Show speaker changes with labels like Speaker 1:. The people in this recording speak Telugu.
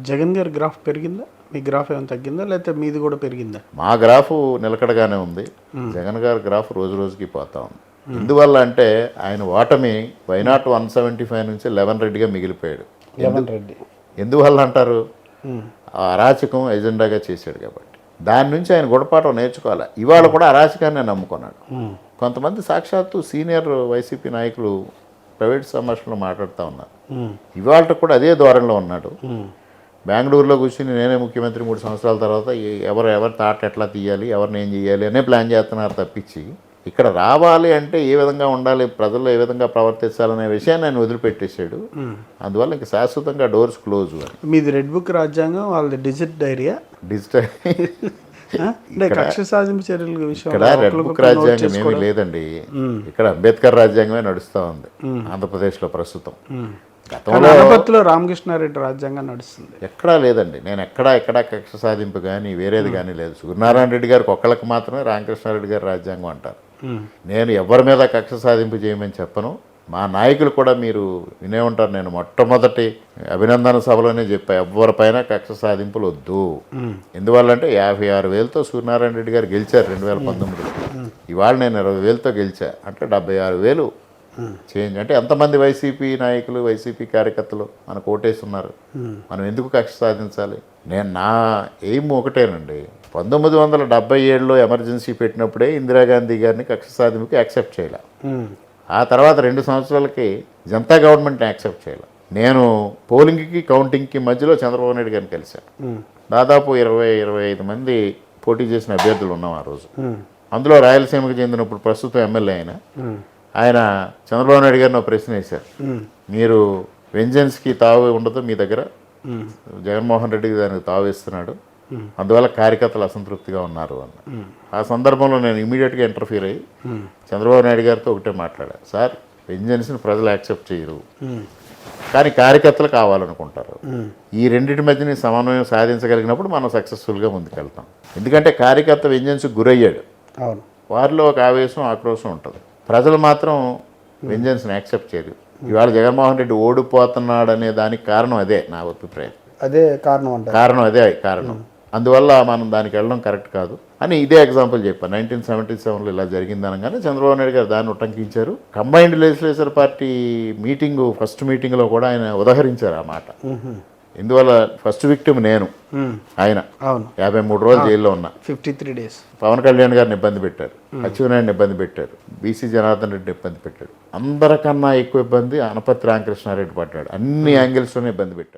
Speaker 1: జగన్ గారి గ్రాఫ్ పెరిగిందా? మీ గ్రాఫ్ ఏమైనా తగ్గిందా లేకపోతే మీది కూడా పెరిగిందా?
Speaker 2: మా గ్రాఫ్ నిలకడగానే ఉంది. జగన్ గారి గ్రాఫ్ రోజు రోజుకి పోతా ఉంది. ఎందువల్ల అంటే ఆయన ఓటమి వైనాట్ 175 నుంచి 11 రెడ్డిగా మిగిలిపోయాడు.
Speaker 1: రెడ్డి
Speaker 2: ఎందువల్ల అంటారు? ఆ అరాచకం ఎజెండాగా చేశాడు కాబట్టి. దాని నుంచి ఆయన గుణపాఠం నేర్చుకోవాలి. ఇవాళ కూడా అరాచకాన్ని నమ్ముకున్నాడు. కొంతమంది సాక్షాత్తు సీనియర్ వైసీపీ నాయకులు ప్రైవేట్ సంభాషణలో మాట్లాడుతూ ఉన్నారు. ఇవాళ కూడా అదే ధోరణిలో ఉన్నాడు. బెంగళూరులో కూర్చుని నేనే ముఖ్యమంత్రి 3 సంవత్సరాల తర్వాత ఎవరి తాట ఎట్లా తీయాలి, ఎవరిని ఏం చేయాలి అనే ప్లాన్ చేస్తున్నారు తప్పించి ఇక్కడ రావాలి అంటే ఏ విధంగా ఉండాలి, ప్రజల్లో ఏ విధంగా ప్రవర్తించాలనే విషయాన్ని ఆయన వదిలిపెట్టేశాడు. అందువల్ల ఇంక శాశ్వతంగా డోర్స్ క్లోజ్.
Speaker 1: మీది రెడ్ బుక్ రాజ్యాంగం, వాళ్ళది డిజిట్ డైరియా?
Speaker 2: డిజిటల్
Speaker 1: కక్ష సాధింపు చర్యల విషయం
Speaker 2: ఇక్కడ రెడ్ బుక్ రాజ్యాంగం ఏమీ లేదండి. ఇక్కడ అంబేద్కర్ రాజ్యాంగమే నడుస్తూ ఉంది ఆంధ్రప్రదేశ్లో ప్రస్తుతం.
Speaker 1: గతంలో రామకృష్ణారెడ్డి రాజ్యాంగం నడుస్తుంది.
Speaker 2: ఎక్కడా లేదండి. నేను ఎక్కడా కక్ష సాధింపు కానీ వేరేది కానీ లేదు. సూర్యనారాయణ రెడ్డి గారికి ఒక్కళ్ళకి మాత్రమే రామకృష్ణారెడ్డి గారి రాజ్యాంగం అంటారు. నేను ఎవరి మీద కక్ష సాధింపు చేయమని చెప్పను. మా నాయకులు కూడా మీరు వినే ఉంటారు. నేను మొట్టమొదటి అభినందన సభలోనే చెప్పా, ఎవరిపైన కక్ష సాధింపులు వద్దు. ఎందువల్లంటే 56,000తో సూర్యనారాయణ రెడ్డి గారు గెలిచారు 2019లో. ఇవాళ నేను 20,000తో గెలిచా అంటే 76,000 చేంజ్. అంటే ఎంతమంది వైసీపీ నాయకులు, వైసీపీ కార్యకర్తలు మనకు ఓటేస్తున్నారు. మనం ఎందుకు కక్ష సాధించాలి? నా ఎయిమ్ ఒకటేనండి. 1977లో ఎమర్జెన్సీ పెట్టినప్పుడే ఇందిరాగాంధీ గారిని కక్ష సాధింపుకి యాక్సెప్ట్ చేయాలి. ఆ తర్వాత 2 సంవత్సరాలకి జనతా గవర్నమెంట్ని యాక్సెప్ట్ చేయాలి. నేను పోలింగ్కి కౌంటింగ్కి మధ్యలో చంద్రబాబు నాయుడు గారిని కలిశాను. దాదాపు 20-25 మంది పోటీ చేసిన అభ్యర్థులు ఉన్నాం ఆ రోజు. అందులో రాయలసీమకు చెందినప్పుడు ప్రస్తుతం ఎమ్మెల్యే ఆయన చంద్రబాబు నాయుడు గారిని ఒక ప్రశ్న వేశారు. మీరు వెంజెన్స్కి తావు ఉండదు మీ దగ్గర, జగన్మోహన్ రెడ్డికి దానికి తావు ఇస్తున్నాడు, అందువల్ల కార్యకర్తలు అసంతృప్తిగా ఉన్నారు అన్న. ఆ సందర్భంలో నేను ఇమీడియట్గా ఇంటర్ఫీర్ అయ్యి చంద్రబాబు నాయుడు గారితో ఒకటే మాట్లాడాను. సార్, వెంజెన్స్ని ప్రజలు యాక్సెప్ట్ చేయరు, కానీ కార్యకర్తలు కావాలనుకుంటారు. ఈ రెండింటి మధ్యని సమన్వయం సాధించగలిగినప్పుడు మనం సక్సెస్ఫుల్గా ముందుకెళ్తాం. ఎందుకంటే కార్యకర్త వెంజెన్స్కి గురయ్యాడు. వారిలో ఒక ఆవేశం, ఆక్రోశం ఉంటుంది. ప్రజలు మాత్రం వెంజెన్స్ని యాక్సెప్ట్ చేయరు. ఇవాళ జగన్మోహన్ రెడ్డి ఓడిపోతున్నాడు అనే దానికి కారణం అదే. నా అభిప్రాయం
Speaker 1: అదే
Speaker 2: కారణం. అందువల్ల మనం దానికి వెళ్ళడం కరెక్ట్ కాదు అని ఇదే ఎగ్జాంపుల్ చెప్పాను. 1977లో ఇలా జరిగింది అనగానే చంద్రబాబు నాయుడు గారు దాన్ని ఉటంకించారు. కంబైన్డ్ లెజిస్లేచర్ పార్టీ ఫస్ట్ మీటింగ్లో కూడా ఆయన ఉదహరించారు ఆ మాట. ఇందువల్ల ఫస్ట్ విక్టిమ్ నేను. ఆయన 53 రోజులు జైల్లో ఉన్నా.
Speaker 1: 53 days.
Speaker 2: పవన్ కళ్యాణ్ గారిని ఇబ్బంది పెట్టారు, అచ్చెన్నాయుడిని ఇబ్బంది పెట్టారు, బీసీ జనార్దన్ రెడ్డిని ఇబ్బంది పెట్టాడు. అందరికన్నా ఎక్కువ ఇబ్బంది అనపత్తి రామకృష్ణారెడ్డి పడ్డాడు. అన్ని యాంగిల్స్లోనే ఇబ్బంది పెట్టాడు.